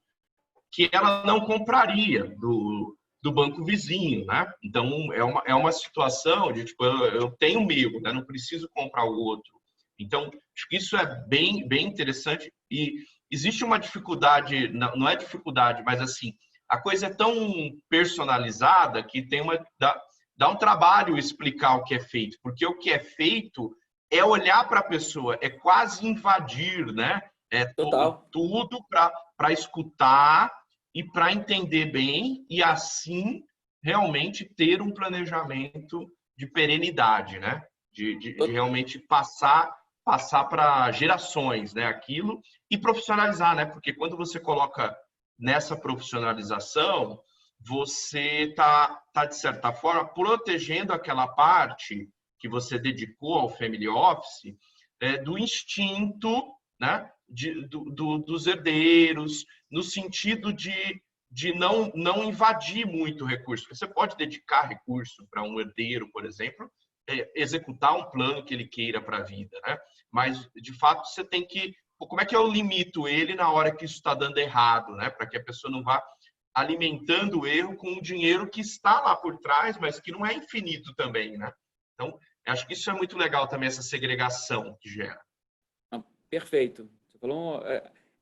que ela não compraria do banco vizinho, né? Então, é uma situação de, tipo, eu tenho o meu, né? Não preciso comprar o outro. Então, acho que isso é bem, bem interessante. E existe uma dificuldade, não é dificuldade, mas assim, a coisa é tão personalizada que dá um trabalho explicar o que é feito, porque o que é feito é olhar para a pessoa, é quase invadir, né? É tudo para escutar e para entender bem e assim realmente ter um planejamento de perenidade, né? De realmente passar para gerações, né? Aquilo e profissionalizar, né? Porque quando você coloca nessa profissionalização, você está, de certa forma, protegendo aquela parte que você dedicou ao family office do instinto, né, dos herdeiros, no sentido de não invadir muito recurso. Você pode dedicar recurso para um herdeiro, por exemplo, executar um plano que ele queira para a vida, né? Mas, de fato, você tem que... Como é que eu limito ele na hora que isso está dando errado, né? Para que a pessoa não vá alimentando o erro com o dinheiro que está lá por trás, mas que não é infinito também, né? Então, acho que isso é muito legal também, essa segregação que gera. Perfeito. Você falou,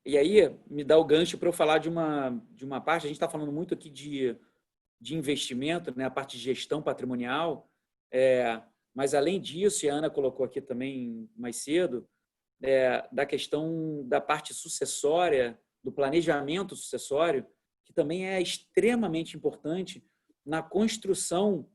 e aí me dá o gancho para eu falar de uma parte. A gente está falando muito aqui de investimento, né? A parte de gestão patrimonial, mas além disso, e a Ana colocou aqui também mais cedo, da questão da parte sucessória, do planejamento sucessório, que também é extremamente importante na construção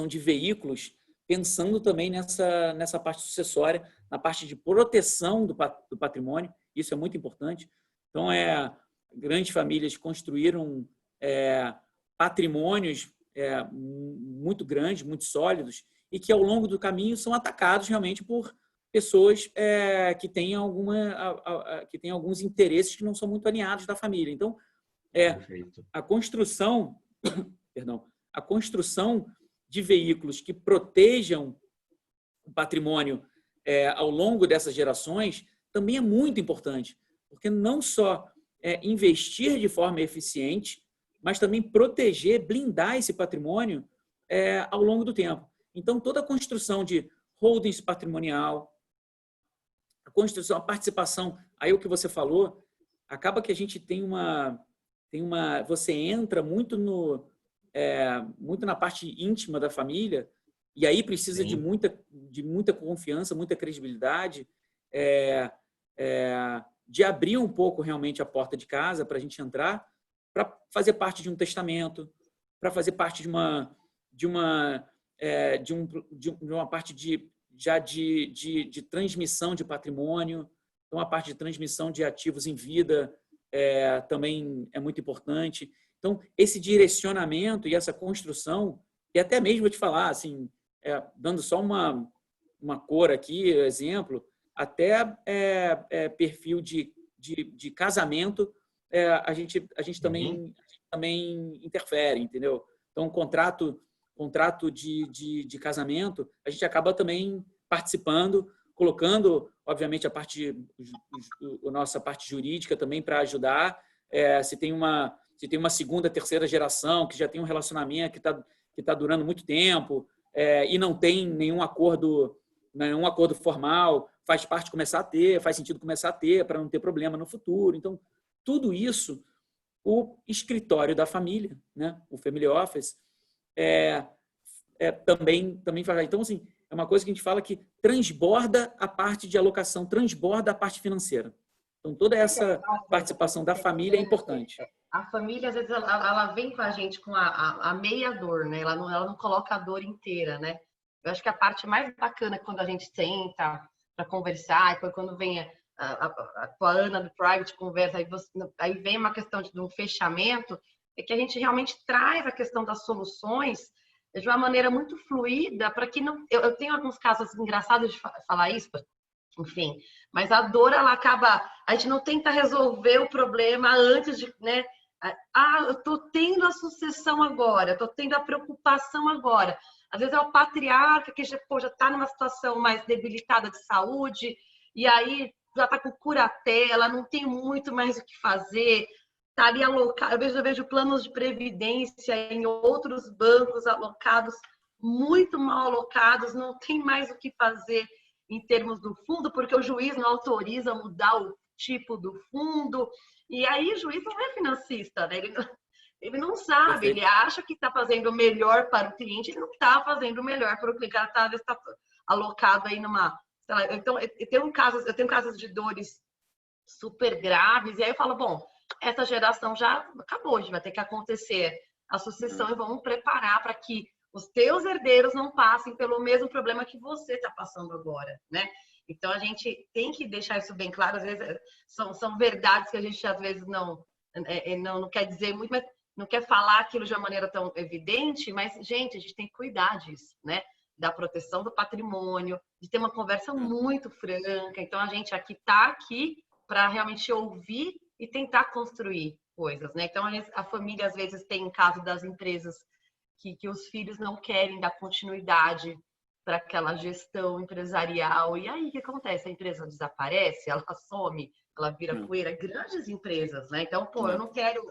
de veículos, pensando também nessa parte sucessória, na parte de proteção do patrimônio. Isso é muito importante. Então, grandes famílias construíram patrimônios muito grandes, muito sólidos, e que ao longo do caminho são atacados realmente por pessoas que têm alguns interesses que não são muito alinhados da família. Então, a construção de veículos que protejam o patrimônio ao longo dessas gerações também é muito importante, porque não só investir de forma eficiente, mas também proteger, blindar esse patrimônio ao longo do tempo. Então, toda a construção de holdings patrimonial, a participação, aí o que você falou, acaba que a gente você entra muito na parte íntima da família, e aí precisa de muita confiança, muita credibilidade, de abrir um pouco realmente a porta de casa para a gente entrar, para fazer parte de um testamento, para fazer parte de uma parte de transmissão de patrimônio. Então, a parte de transmissão de ativos em vida também é muito importante. Então, esse direcionamento e essa construção, e até mesmo vou te falar, assim, dando só uma cor aqui, exemplo, até perfil de casamento, a gente também interfere, entendeu? Então, contrato de casamento, a gente acaba também participando, colocando, obviamente, a nossa parte jurídica também para ajudar. Se tem uma segunda, terceira geração que já tem um relacionamento que tá durando muito tempo e não tem nenhum acordo formal, faz sentido começar a ter para não ter problema no futuro. Então, tudo isso, o escritório da família, né, o family office, também faz. Então, assim, é uma coisa que a gente fala que transborda a parte de alocação, transborda a parte financeira. Então, toda essa participação da família é importante. a família, às vezes, ela vem com a gente com a meia dor, né? Ela não coloca a dor inteira, né? Eu acho que a parte mais bacana é quando a gente senta para conversar, e quando vem a Ana do Private conversa, aí vem uma questão de um fechamento, é que a gente realmente traz a questão das soluções de uma maneira muito fluida, para que não. Eu tenho alguns casos engraçados de falar isso, enfim, mas a dor, ela acaba. A gente não tenta resolver o problema antes de, né? Eu estou tendo a sucessão agora, estou tendo a preocupação agora. Às vezes é o patriarca que já está numa situação mais debilitada de saúde, e aí já está com curatela, não tem muito mais o que fazer, está ali alocado. Eu vejo planos de previdência em outros bancos alocados, muito mal alocados, não tem mais o que fazer em termos do fundo, porque o juiz não autoriza mudar o tipo do fundo. E aí o juiz não é financista, né? Ele não sabe, Perfeito. ele acha que está fazendo o melhor para o cliente, ele não está fazendo o melhor para o cliente, ele está alocado aí numa. Sei lá, então, eu tenho casos de dores super graves, e aí eu falo, bom, essa geração já acabou, a gente vai ter que acontecer a sucessão e vamos preparar para que os teus herdeiros não passem pelo mesmo problema que você está passando agora, né? Então, a gente tem que deixar isso bem claro. Às vezes, são verdades que a gente, às vezes, não quer dizer muito, mas não quer falar aquilo de uma maneira tão evidente. Mas, gente, a gente tem que cuidar disso, né? Da proteção do patrimônio, de ter uma conversa muito franca. Então, a gente está aqui para realmente ouvir e tentar construir coisas, né? Então, a família, às vezes, tem caso das empresas que os filhos não querem dar continuidade para aquela gestão empresarial. E aí, o que acontece? A empresa desaparece, ela some, ela vira poeira. Grandes empresas, né? Então, eu não quero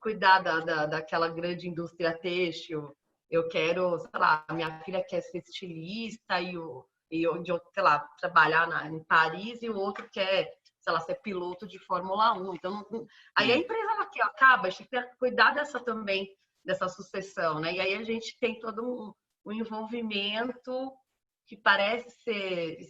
cuidar daquela grande indústria têxtil. Eu quero, sei lá, minha filha quer ser estilista e onde eu, sei lá, trabalhar em Paris, e o outro quer, sei lá, ser piloto de Fórmula 1. Então, aí a empresa ela acaba, a gente tem que cuidar dessa sucessão, né? E aí a gente tem todo um envolvimento que parece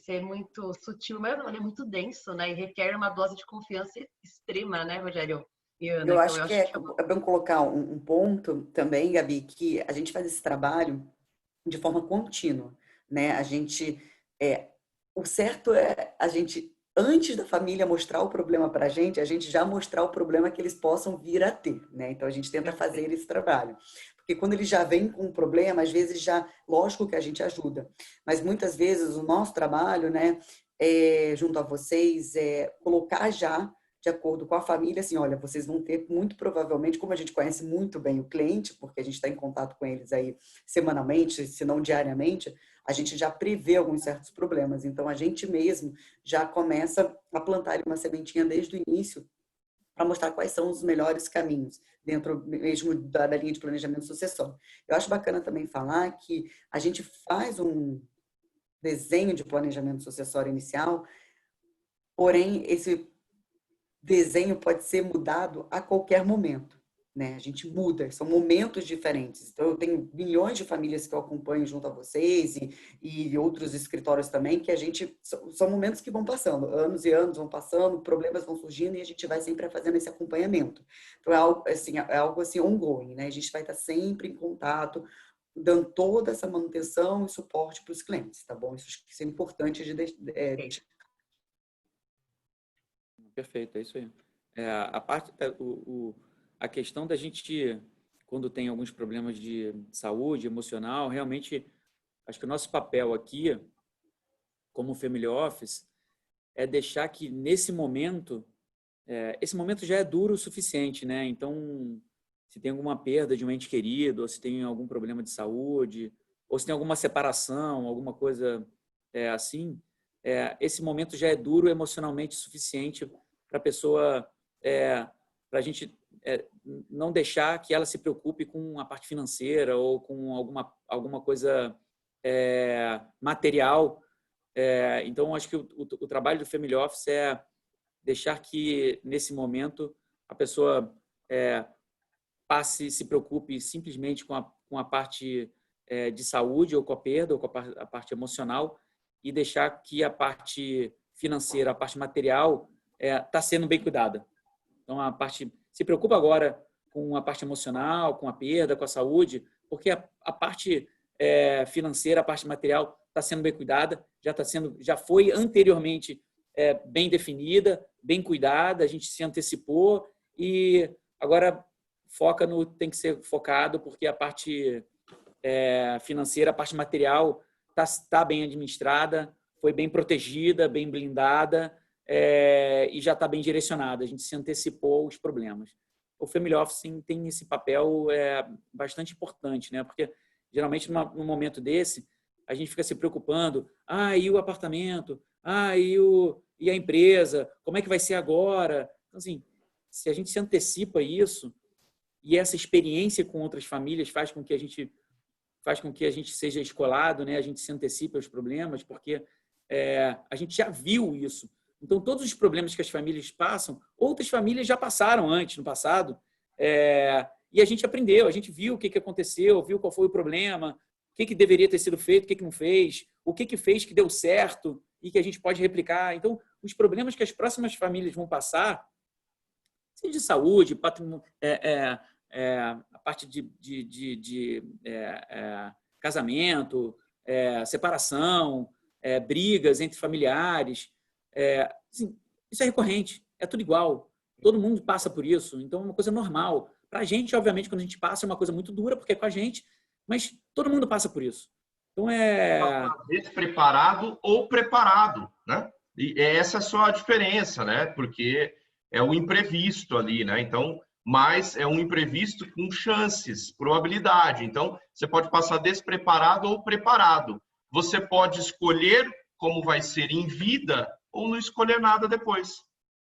ser muito sutil, mas não, ele é muito denso, né? E requer uma dose de confiança extrema, né, Rogério e Ana? Eu Então, acho que é bom colocar um ponto também, Gabi, que a gente faz esse trabalho de forma contínua, né? O certo é a gente, antes da família mostrar o problema para a gente já mostrar o problema que eles possam vir a ter, né? Então a gente tenta fazer esse trabalho. Porque quando ele já vem com um problema, às vezes já, lógico que a gente ajuda, mas muitas vezes o nosso trabalho, né, junto a vocês, é colocar já de acordo com a família, assim, olha, vocês vão ter muito provavelmente, como a gente conhece muito bem o cliente, porque a gente está em contato com eles aí semanalmente, se não diariamente, a gente já prevê alguns certos problemas. Então, a gente mesmo já começa a plantar uma sementinha desde o início para mostrar quais são os melhores caminhos dentro mesmo da linha de planejamento sucessório. Eu acho bacana também falar que a gente faz um desenho de planejamento sucessório inicial, porém, esse desenho pode ser mudado a qualquer momento, né? A gente muda, são momentos diferentes. Então, eu tenho milhões de famílias que eu acompanho junto a vocês e outros escritórios também, que são momentos que vão passando, anos e anos vão passando, problemas vão surgindo e a gente vai sempre fazendo esse acompanhamento. Então, é algo assim ongoing, né? A gente vai estar sempre em contato, dando toda essa manutenção e suporte para os clientes, tá bom? Isso é importante de Perfeito, é isso aí. A questão da gente, quando tem alguns problemas de saúde emocional, realmente, acho que o nosso papel aqui, como Family Office, é deixar que nesse momento, esse momento já é duro o suficiente, né? Então, se tem alguma perda de um ente querido, ou se tem algum problema de saúde, ou se tem alguma separação, alguma coisa assim, esse momento já é duro emocionalmente suficiente para a pessoa, para a gente não deixar que ela se preocupe com a parte financeira ou com alguma coisa material. Então, acho que o trabalho do Family Office é deixar que, nesse momento, a pessoa se preocupe simplesmente com a parte de saúde, ou com a perda, ou com a parte emocional, e deixar que a parte financeira, a parte material, está sendo bem cuidada. Então, a parte se preocupa agora com a parte emocional, com a perda, com a saúde, porque a parte financeira, a parte material está sendo bem cuidada, já foi anteriormente bem definida, bem cuidada, a gente se antecipou e agora tem que ser focado, porque a parte financeira, a parte material está bem administrada, foi bem protegida, bem blindada e já está bem direcionada. A gente se antecipou os problemas. O Family Office tem esse papel bastante importante, né? Porque geralmente num momento desse a gente fica se preocupando, e o apartamento, e a empresa, como é que vai ser agora? Então, assim, se a gente se antecipa isso e essa experiência com outras famílias faz com que a gente seja escolado, né? A gente se antecipe aos problemas, porque a gente já viu isso. Então, todos os problemas que as famílias passam, outras famílias já passaram antes, no passado, e a gente aprendeu, a gente viu o que aconteceu, viu qual foi o problema, o que deveria ter sido feito, o que não fez, o que fez que deu certo e que a gente pode replicar. Então, os problemas que as próximas famílias vão passar, seja de saúde, a parte de casamento, separação, brigas entre familiares, assim, isso é recorrente, é tudo igual. Todo mundo passa por isso, então é uma coisa normal. Para a gente, obviamente, quando a gente passa, é uma coisa muito dura, porque é com a gente, mas todo mundo passa por isso. Então despreparado ou preparado, né? E essa é só a diferença, né? Porque é o imprevisto ali, né? Então, mas é um imprevisto com chances, probabilidade. Então, você pode passar despreparado ou preparado. Você pode escolher como vai ser em vida ou não escolher nada depois.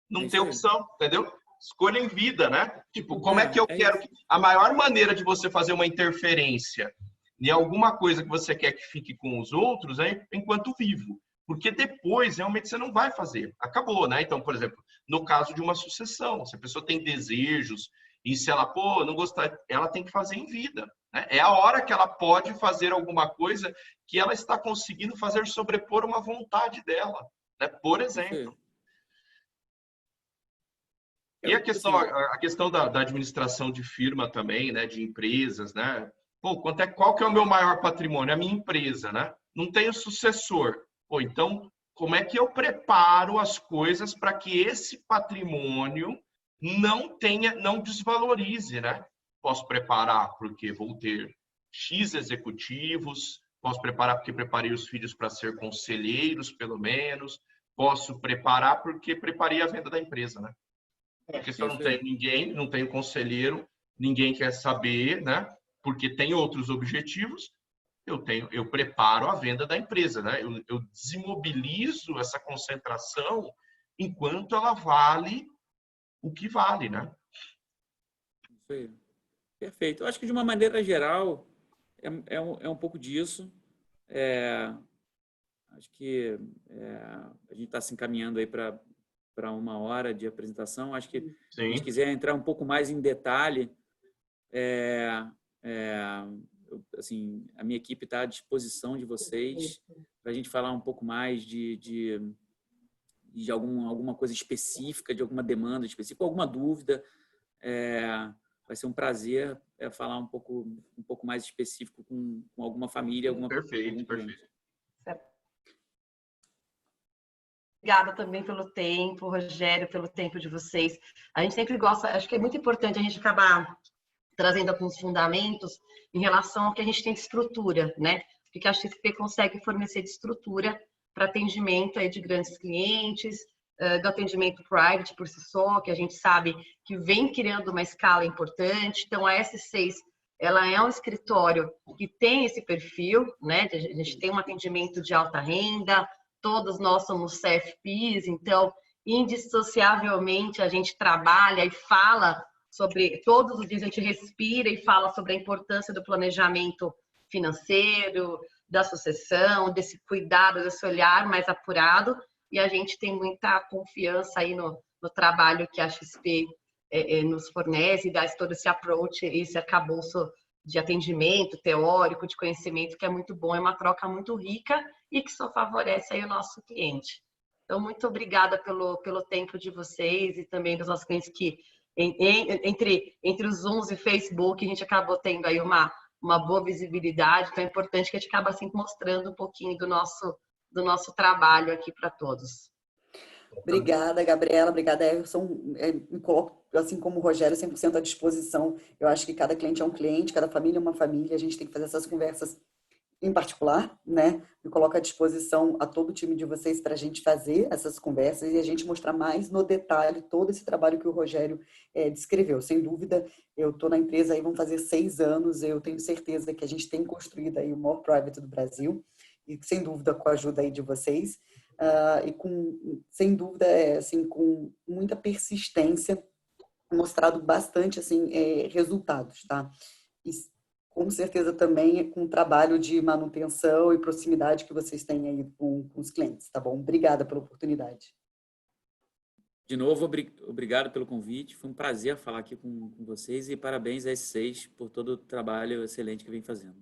Não tem opção, entendeu? Escolha em vida, né? Tipo, como é que eu quero que... A maior maneira de você fazer uma interferência em alguma coisa que você quer que fique com os outros é enquanto vivo. Porque depois, realmente, você não vai fazer. Acabou, né? Então, por exemplo, no caso de uma sucessão, se a pessoa tem desejos e se ela, não gostar, ela tem que fazer em vida. Né? É a hora que ela pode fazer alguma coisa que ela está conseguindo fazer sobrepor uma vontade dela. Né? Por exemplo. E a questão da administração de firma também, né? De empresas, né? Qual que é o meu maior patrimônio? A minha empresa, né? Não tenho sucessor. Então, como é que eu preparo as coisas para que esse patrimônio não desvalorize, né? Posso preparar porque vou ter X executivos, posso preparar porque preparei os filhos para ser conselheiros, pelo menos, posso preparar porque preparei a venda da empresa, né? Porque se eu não tenho ninguém, não tenho conselheiro, ninguém quer saber, né? Porque tem outros objetivos, eu preparo a venda da empresa, né? Eu desimobilizo essa concentração enquanto ela vale o que vale, né? Isso aí. Perfeito. Eu acho que de uma maneira geral é um pouco disso. Acho que a gente está se encaminhando aí para 1 hora de apresentação. Acho que se a gente quiser entrar um pouco mais em detalhe, assim, a minha equipe está à disposição de vocês para a gente falar um pouco mais de alguma coisa específica, de alguma demanda específica, alguma dúvida. Vai ser um prazer falar um pouco mais específico com alguma família. Perfeito. Obrigada também pelo tempo, Rogério, pelo tempo de vocês. A gente sempre gosta, acho que é muito importante a gente acabar trazendo alguns fundamentos em relação ao que a gente tem de estrutura, né? O que a XP consegue fornecer de estrutura para atendimento aí de grandes clientes, do atendimento private por si só, que a gente sabe que vem criando uma escala importante. Então, a S6, ela é um escritório que tem esse perfil, né? A gente tem um atendimento de alta renda, todos nós somos CFPs, então, indissociavelmente, a gente trabalha e fala sobre, todos os dias a gente respira e fala sobre a importância do planejamento financeiro, da sucessão, desse cuidado, desse olhar mais apurado, e a gente tem muita confiança aí no trabalho que a XP nos fornece, e dá todo esse approach, esse arcabouço de atendimento teórico, de conhecimento, que é muito bom, é uma troca muito rica e que só favorece aí o nosso cliente. Então, muito obrigada pelo tempo de vocês e também dos nossos clientes que entre os Zooms e Facebook, a gente acabou tendo aí uma boa visibilidade, então é importante que a gente acaba sempre mostrando um pouquinho do nosso trabalho aqui para todos. Obrigada, Gabriela. Obrigada, Everson. Me coloco, assim como o Rogério, 100% à disposição. Eu acho que cada cliente é um cliente, cada família é uma família. A gente tem que fazer essas conversas em particular, né? Me coloco à disposição a todo o time de vocês para a gente fazer essas conversas e a gente mostrar mais no detalhe todo esse trabalho que o Rogério descreveu. Sem dúvida, eu estou na empresa aí, vão fazer 6 anos. Eu tenho certeza que a gente tem construído aí o maior private do Brasil e, sem dúvida, com a ajuda aí de vocês. Sem dúvida, assim, com muita persistência, mostrado bastante assim, resultados, tá? E com certeza também com o trabalho de manutenção e proximidade que vocês têm aí com os clientes, tá bom? Obrigada pela oportunidade. De novo, obrigado pelo convite. Foi um prazer falar aqui com vocês e parabéns a S6 por todo o trabalho excelente que vem fazendo.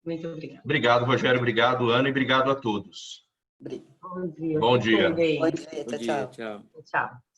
Muito obrigada. Obrigado, Rogério. Obrigado, Ana. E obrigado a todos. Obrigada. Bom dia. Bom dia. Bom dia. Bom dia, tchau. Tchau.